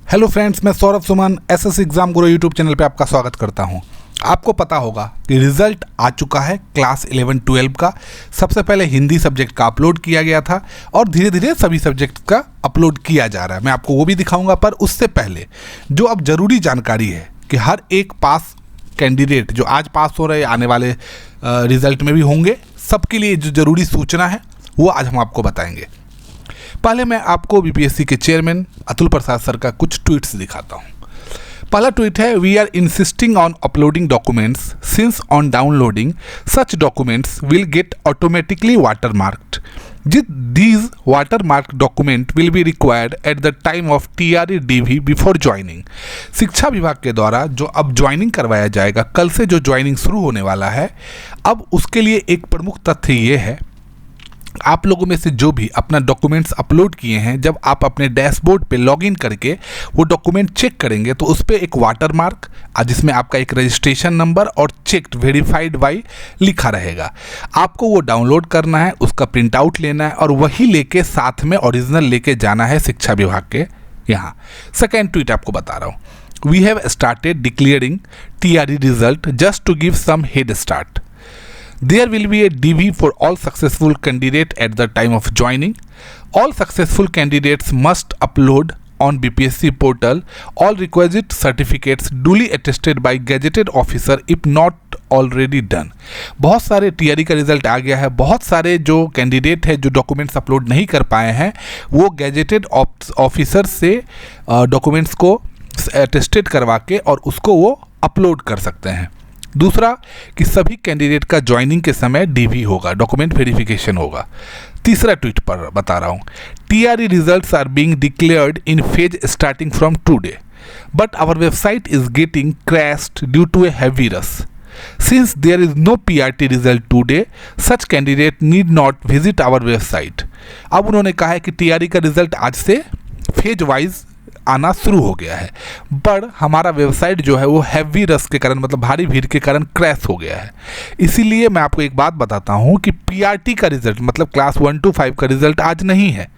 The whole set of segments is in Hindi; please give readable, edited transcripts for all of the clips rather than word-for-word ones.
हेलो फ्रेंड्स, मैं सौरभ सुमन एसएससी एग्जाम गुरु यूट्यूब चैनल पे आपका स्वागत करता हूं। आपको पता होगा कि रिजल्ट आ चुका है क्लास 11-12 का। सबसे पहले हिंदी सब्जेक्ट का अपलोड किया गया था और धीरे धीरे सभी सब्जेक्ट का अपलोड किया जा रहा है। मैं आपको वो भी दिखाऊंगा, पर उससे पहले जो अब जरूरी जानकारी है कि हर एक पास कैंडिडेट जो आज पास हो रहे आने वाले रिजल्ट में भी होंगे, सबके लिए जो जरूरी सूचना है वो आज हम आपको बताएंगे। पहले मैं आपको बीपीएससी के चेयरमैन अतुल प्रसाद सर का कुछ ट्वीट्स दिखाता हूँ। पहला ट्वीट है, we are insisting on uploading documents since on downloading such documents will get automatically watermarked. These watermarked document will be required at the time of TRE DV before joining। शिक्षा विभाग के द्वारा जो अब ज्वाइनिंग करवाया जाएगा, कल से जो ज्वाइनिंग शुरू होने वाला है, अब उसके लिए एक प्रमुख तथ्य ये है, आप लोगों में से जो भी अपना डॉक्यूमेंट्स अपलोड किए हैं, जब आप अपने डैशबोर्ड पे लॉगिन करके वो डॉक्यूमेंट चेक करेंगे तो उस पर एक वाटरमार्क जिसमें आपका एक रजिस्ट्रेशन नंबर और चेक्ड वेरीफाइड बाई लिखा रहेगा। आपको वो डाउनलोड करना है, उसका प्रिंट आउट लेना है और वही लेके साथ में ओरिजिनल लेके जाना है शिक्षा विभाग के यहाँ। सेकेंड ट्वीट आपको बता रहा हूँ, we have started declaring TRE result just to give some head start. There will be a DV for all successful candidates at the time of joining. All successful candidates must upload on BPSC portal all requisite certificates duly attested by gazetted officer if not already done। बहुत सारे TRE का रिजल्ट आ गया है, बहुत सारे जो कैंडिडेट है जो डॉक्यूमेंट्स अपलोड नहीं कर पाए हैं, वो गैजेटेड ऑफिसर से डॉक्यूमेंट्स को अटेस्टेड करवा के और उसको वो अपलोड कर सकते हैं। दूसरा कि सभी कैंडिडेट का ज्वाइनिंग के समय DV होगा, डॉक्यूमेंट वेरिफिकेशन होगा। तीसरा ट्वीट पर बता रहा हूँ, TRE results are being declared in phase starting from today but our website is getting crashed due to a heavy rush. Since there is no PRT result today, such candidate need not visit our website। अब उन्होंने कहा है कि TRE का रिजल्ट आज से फेज वाइज आना शुरू हो गया है, पर हमारा वेबसाइट जो है वो हैवी रश के कारण, मतलब भारी भीड़ के कारण क्रैश हो गया है। इसीलिए मैं आपको एक बात बताता हूँ कि PRT का रिजल्ट मतलब क्लास 1 to 5 का रिजल्ट आज नहीं है,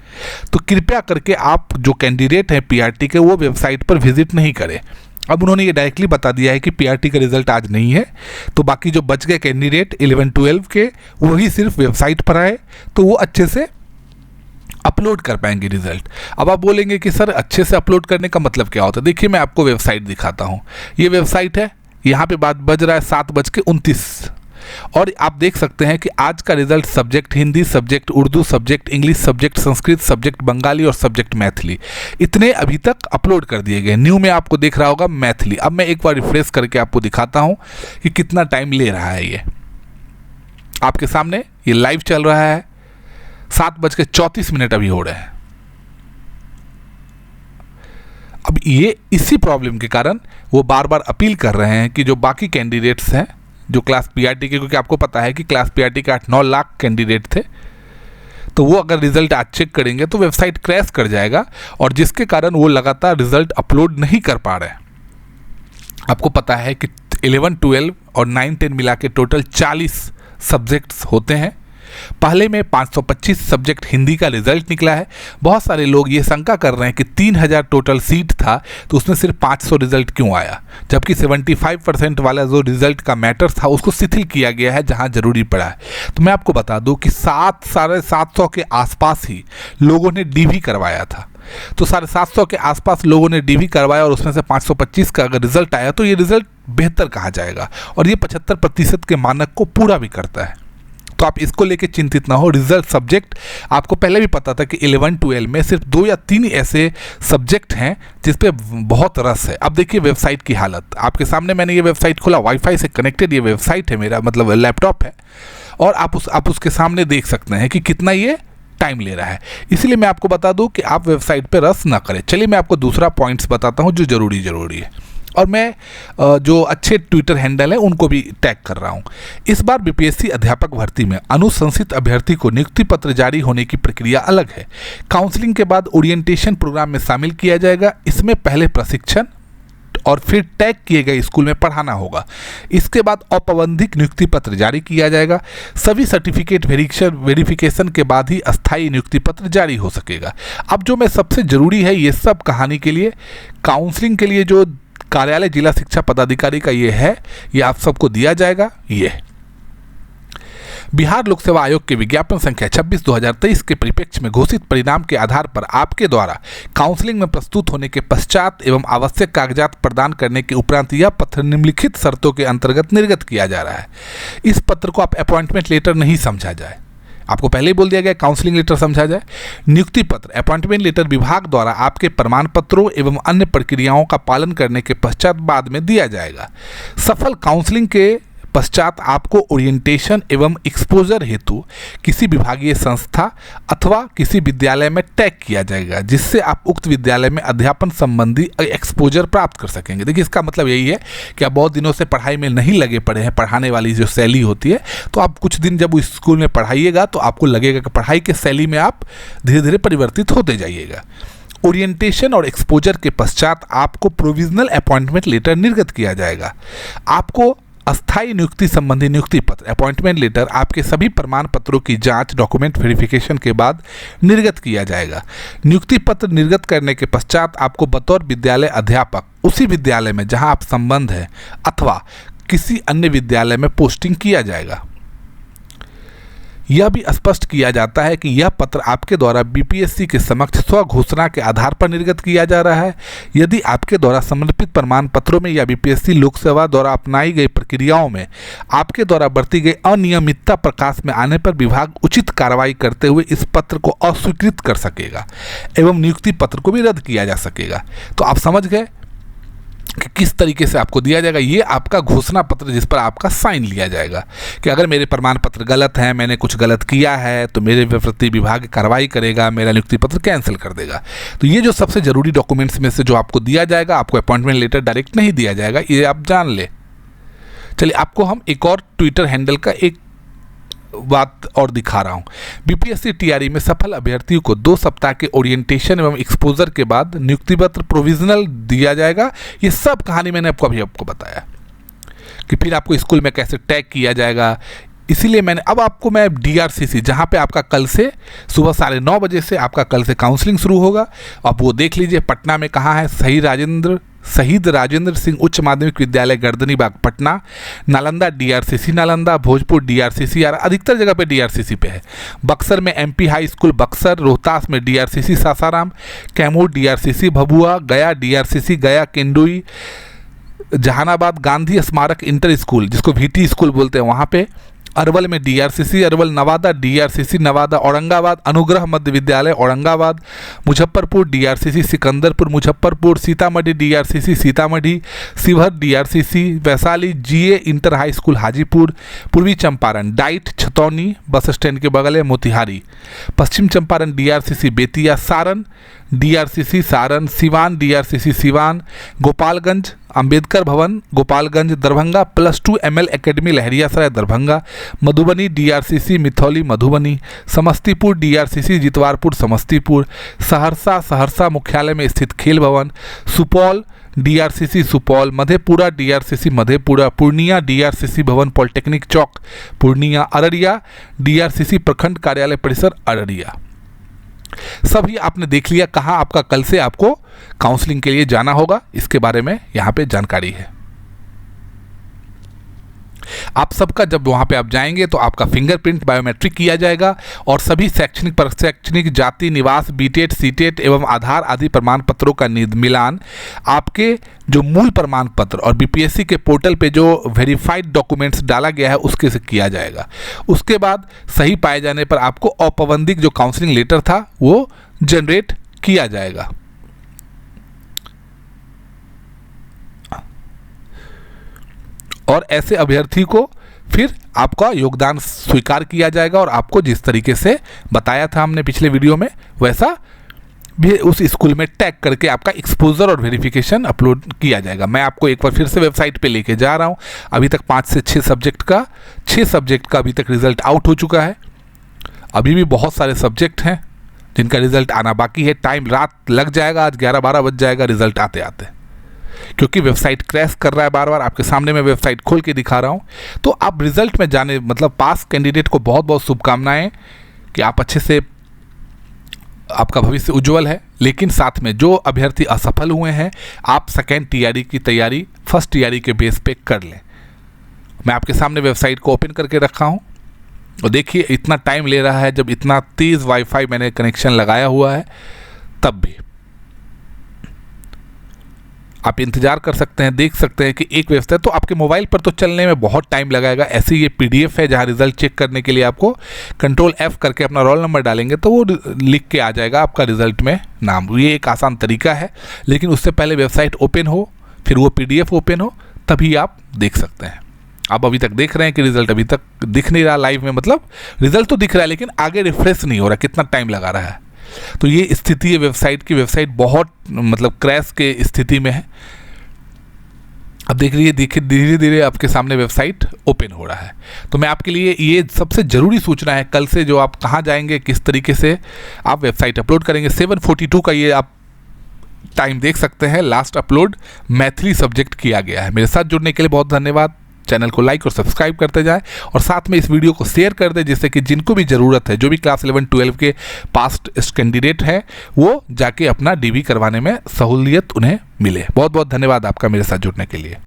तो कृपया करके आप जो कैंडिडेट हैं PRT के, वो वेबसाइट पर विजिट नहीं करें। अब उन्होंने ये डायरेक्टली बता दिया है कि PRT का रिजल्ट आज नहीं है, तो बाकी जो बच गए कैंडिडेट 11-12 के, वही सिर्फ वेबसाइट पर आए तो वो अच्छे से अपलोड कर पाएंगे रिजल्ट। अब आप बोलेंगे कि सर अच्छे से अपलोड करने का मतलब क्या होता है? देखिए, मैं आपको वेबसाइट दिखाता हूँ। ये वेबसाइट है, यहाँ पे बात बज रहा है 7:29 और आप देख सकते हैं कि आज का result subject Hindi, subject Urdu, subject English, subject Sanskrit, subject Bengali और सब्जेक्ट मैथिली, इतने अभी तक अपलोड कर दिए गए। न्यू में आपको दिख रहा होगा मैथिली। अब मैं एक बार रिफ्रेश करके आपको दिखाता हूँ कि कितना टाइम ले रहा है। ये आपके सामने ये लाइव चल रहा है, 7:34 अभी हो रहे हैं। अब ये इसी प्रॉब्लम के कारण वो बार बार अपील कर रहे हैं कि जो बाकी कैंडिडेट्स हैं जो क्लास PRT के, क्योंकि आपको पता है कि क्लास PRT के 8-9 लाख कैंडिडेट थे, तो वो अगर रिजल्ट आज चेक करेंगे तो वेबसाइट क्रैश कर जाएगा और जिसके कारण वो लगातार रिजल्ट अपलोड नहीं कर पा रहे हैं। आपको पता है कि 11-12 और 9-10 मिला के टोटल 40 सब्जेक्ट्स होते हैं। पहले में 525 सब्जेक्ट हिंदी का रिजल्ट निकला है। बहुत सारे लोग ये शंका कर रहे हैं कि 3000 टोटल सीट था तो उसमें सिर्फ 500 रिजल्ट क्यों आया, जबकि 75% वाला जो रिजल्ट का मैटर था उसको शिथिल किया गया है जहां जरूरी पड़ा है। तो मैं आपको बता दूं कि 700 के आसपास ही लोगों ने DV करवाया था, तो 750 के आसपास लोगों ने DV करवाया और उसमें से 525 का अगर रिजल्ट आया तो ये रिजल्ट बेहतर कहा जाएगा और ये 75% के मानक को पूरा भी करता है। तो आप इसको लेके चिंतित ना हो। रिजल्ट सब्जेक्ट आपको पहले भी पता था कि 11-12 में सिर्फ 2 या 3 ऐसे सब्जेक्ट हैं जिस पे बहुत रस है। अब देखिए वेबसाइट की हालत आपके सामने, मैंने ये वेबसाइट खोला, वाईफाई से कनेक्टेड ये वेबसाइट है मेरा, मतलब लैपटॉप है, और आप उसके सामने देख सकते हैं कि कितना ये टाइम ले रहा है। इसलिए मैं आपको बता दूं कि आप वेबसाइट पे रस ना करें। चलिए मैं आपको दूसरा पॉइंट्स बताता हूं जो जरूरी है, और मैं जो अच्छे ट्विटर हैंडल हैं उनको भी टैग कर रहा हूं। इस बार BPSC अध्यापक भर्ती में अनुशंसित अभ्यर्थी को नियुक्ति पत्र जारी होने की प्रक्रिया अलग है। काउंसलिंग के बाद ओरिएंटेशन प्रोग्राम में शामिल किया जाएगा। इसमें पहले प्रशिक्षण और फिर टैग किए गए स्कूल में पढ़ाना होगा। इसके बाद औपबंधिक नियुक्ति पत्र जारी किया जाएगा। सभी सर्टिफिकेट वेरिफिकेशन के बाद ही अस्थायी नियुक्ति पत्र जारी हो सकेगा। अब जो मैं सबसे ज़रूरी है ये सब कहानी के लिए, काउंसलिंग के लिए जो कार्यालय जिला शिक्षा पदाधिकारी का ये है, ये आप सबको दिया जाएगा। ये बिहार लोक सेवा आयोग के विज्ञापन संख्या 26/2023 के परिप्रेक्ष्य में घोषित परिणाम के आधार पर आपके द्वारा काउंसलिंग में प्रस्तुत होने के पश्चात एवं आवश्यक कागजात प्रदान करने के उपरांत यह पत्र निम्नलिखित शर्तों के अंतर्गत निर्गत किया जा रहा है। इस पत्र को आप अपॉइंटमेंट लेटर नहीं समझा जाए, आपको पहले ही बोल दिया गया काउंसलिंग लेटर समझा जाए। नियुक्ति पत्र अपॉइंटमेंट लेटर विभाग द्वारा आपके प्रमाण पत्रों एवं अन्य प्रक्रियाओं का पालन करने के पश्चात बाद में दिया जाएगा। सफल काउंसलिंग के पश्चात आपको ओरिएंटेशन एवं एक्सपोजर हेतु किसी विभागीय संस्था अथवा किसी विद्यालय में टैग किया जाएगा, जिससे आप उक्त विद्यालय में अध्यापन संबंधी एक्सपोजर प्राप्त कर सकेंगे। देखिए इसका मतलब यही है कि आप बहुत दिनों से पढ़ाई में नहीं लगे पड़े हैं, पढ़ाने वाली जो शैली होती है, तो आप कुछ दिन जब उस स्कूल में पढ़ाइएगा तो आपको लगेगा कि पढ़ाई के शैली में आप धीरे धीरे परिवर्तित होते जाइएगा। ओरिएंटेशन और एक्सपोजर के पश्चात आपको प्रोविजनल अपॉइंटमेंट लेटर निर्गत किया जाएगा। आपको अस्थायी नियुक्ति संबंधी नियुक्ति पत्र अपॉइंटमेंट लेटर आपके सभी प्रमाण पत्रों की जांच डॉक्यूमेंट वेरिफिकेशन के बाद निर्गत किया जाएगा। नियुक्ति पत्र निर्गत करने के पश्चात आपको बतौर विद्यालय अध्यापक उसी विद्यालय में जहां आप संबंध है अथवा किसी अन्य विद्यालय में पोस्टिंग किया जाएगा। यह भी स्पष्ट किया जाता है कि यह पत्र आपके द्वारा बीपीएससी के समक्ष स्व घोषणा के आधार पर निर्गत किया जा रहा है। यदि आपके द्वारा समर्पित प्रमाण पत्रों में या बीपीएससी लोक सेवा द्वारा अपनाई गई प्रक्रियाओं में आपके द्वारा बरती गई अनियमितता प्रकाश में आने पर विभाग उचित कार्रवाई करते हुए इस पत्र को अस्वीकृत कर सकेगा एवं नियुक्ति पत्र को भी रद्द किया जा सकेगा। तो आप समझ गए कि किस तरीके से आपको दिया जाएगा। ये आपका घोषणा पत्र जिस पर आपका साइन लिया जाएगा कि अगर मेरे प्रमाण पत्र गलत हैं, मैंने कुछ गलत किया है, तो मेरे प्रति विभाग कार्रवाई करेगा, मेरा नियुक्ति पत्र कैंसिल कर देगा। तो ये जो सबसे ज़रूरी डॉक्यूमेंट्स में से जो आपको दिया जाएगा, आपको अपॉइंटमेंट लेटर डायरेक्ट नहीं दिया जाएगा, ये आप जान ले। चलिए आपको हम एक और ट्विटर हैंडल का एक बात और दिखा रहा हूँ। बीपीएससी टीआरई में सफल अभ्यर्थियों को 2 सप्ताह के ओरिएंटेशन एवं एक्सपोजर के बाद नियुक्ति पत्र प्रोविजनल दिया जाएगा। ये सब कहानी मैंने आपको बताया कि फिर आपको स्कूल में कैसे टैग किया जाएगा। इसीलिए अब आपको मैं डीआरसीसी, जहाँ पे आपका कल से सुबह 9:30 बजे से आपका कल से काउंसलिंग शुरू होगा, आप वो देख लीजिए। पटना में कहाँ है, शहीद राजेंद्र सिंह उच्च माध्यमिक विद्यालय गर्दनीबाग पटना, नालंदा डीआरसीसी नालंदा, भोजपुर डीआरसीसी, अधिकतर जगह पे डीआरसीसी पे है। बक्सर में MP high school Buxar, Rohtas में डीआरसीसी सासाराम, कैमूर डीआरसीसी भभुआ, गया डीआरसीसी गया किंडुई, जहानाबाद गांधी स्मारक इंटर स्कूल जिसको VT स्कूल बोलते हैं वहाँ पे, अरवल में डीआरसीसी अरवल, नवादा डीआरसीसी नवादा, औरंगाबाद अनुग्रह मध्य विद्यालय Aurangabad, Muzaffarpur DRCC Sikandarpur Muzaffarpur, Sitamarhi DRCC Sitamarhi, Sheohar DRCC Vaishali, GA inter high school Hajipur, Purvi Champaran DIET Chhatauni bus stand के बगल है Motihari, Paschim Champaran DRCC Bettiah, Saran DRCC Saran, Siwan DRCC Siwan, Gopalganj Ambedkar Bhavan Gopalganj, Darbhanga +2 ML academy Laheriasarai Darbhanga, Madhubani DRCC Mithauli Madhubani, Samastipur DRCC Jitwarpur Samastipur, Saharsa मुख्यालय में स्थित Khel Bhavan, Supaul DRCC Supaul, Madhepura DRCC Madhepura, Purnia DRCC Bhavan polytechnic chowk Purnia, Araria DRCC प्रखंड कार्यालय परिसर अररिया। सभी आपने देख लिया कहाँ आपका कल से आपको काउंसलिंग के लिए जाना होगा, इसके बारे में यहाँ पे जानकारी है। आप सबका जब वहाँ पे आप जाएंगे तो आपका फिंगरप्रिंट बायोमेट्रिक किया जाएगा और सभी शैक्षणिक जाति निवास बीटेट सीटेट एवं आधार आदि प्रमाण पत्रों का मिलान आपके जो मूल प्रमाण पत्र और बीपीएससी के पोर्टल पे जो वेरीफाइड डॉक्यूमेंट्स डाला गया है उसके से किया जाएगा। उसके बाद सही पाए जाने पर आपको औपबंधिक जो काउंसलिंग लेटर था वो जनरेट किया जाएगा। और ऐसे अभ्यर्थी को फिर आपका योगदान स्वीकार किया जाएगा और आपको जिस तरीके से बताया था हमने पिछले वीडियो में वैसा भी उस स्कूल में टैग करके आपका एक्सपोजर और वेरिफिकेशन अपलोड किया जाएगा। मैं आपको एक बार फिर से वेबसाइट पे लेके जा रहा हूँ। अभी तक 5 से 6 सब्जेक्ट का अभी तक रिजल्ट आउट हो चुका है। अभी भी बहुत सारे सब्जेक्ट हैं जिनका रिजल्ट आना बाकी है। टाइम रात लग जाएगा, आज 11-12 बज जाएगा रिजल्ट आते आते। क्योंकि वेबसाइट क्रैश कर रहा है बार बार। आपके सामने मैं वेबसाइट खोल के दिखा रहा हूँ। तो आप रिजल्ट में जाने मतलब पास कैंडिडेट को बहुत बहुत शुभकामनाएं कि आप अच्छे से, आपका भविष्य उज्जवल है। लेकिन साथ में जो अभ्यर्थी असफल हुए हैं, आप सेकेंड टीआरई की तैयारी फर्स्ट टीआरई के बेस पे कर लें। मैं आपके सामने वेबसाइट को ओपन करके रखा हूँ और देखिए इतना टाइम ले रहा है, जब इतना तेज़ वाईफाई मैंने कनेक्शन लगाया हुआ है तब भी। आप इंतज़ार कर सकते हैं, देख सकते हैं कि एक वेबसाइट तो आपके मोबाइल पर तो चलने में बहुत टाइम लगाएगा। ऐसे ये पीडीएफ है जहां रिजल्ट चेक करने के लिए आपको कंट्रोल F करके अपना रोल नंबर डालेंगे तो वो लिख के आ जाएगा आपका रिजल्ट में नाम। ये एक आसान तरीका है, लेकिन उससे पहले वेबसाइट ओपन हो, फिर वो पीडीएफ ओपन हो, तभी आप देख सकते हैं। आप अभी तक देख रहे हैं कि रिजल्ट अभी तक दिख नहीं रहा लाइव में, मतलब रिजल्ट तो दिख रहा है लेकिन आगे रिफ्रेश नहीं हो रहा, कितना टाइम लगा रहा है। तो ये स्थिति है वेबसाइट की। वेबसाइट बहुत मतलब क्रैश के स्थिति में है। अब देखिए धीरे धीरे आपके सामने वेबसाइट ओपन हो रहा है। तो मैं आपके लिए ये सबसे ज़रूरी सूचना है, कल से जो आप कहाँ जाएंगे, किस तरीके से आप वेबसाइट अपलोड करेंगे। 7:42 का ये आप टाइम देख सकते हैं। लास्ट अपलोड मैथिली सब्जेक्ट किया गया है। मेरे साथ जुड़ने के लिए बहुत धन्यवाद। चैनल को लाइक और सब्सक्राइब करते जाएं और साथ में इस वीडियो को शेयर कर दें, जिससे कि जिनको भी ज़रूरत है, जो भी क्लास 11-12 के पास्ट कैंडिडेट हैं, वो जाके अपना डीवी करवाने में सहूलियत उन्हें मिले। बहुत बहुत धन्यवाद आपका मेरे साथ जुड़ने के लिए।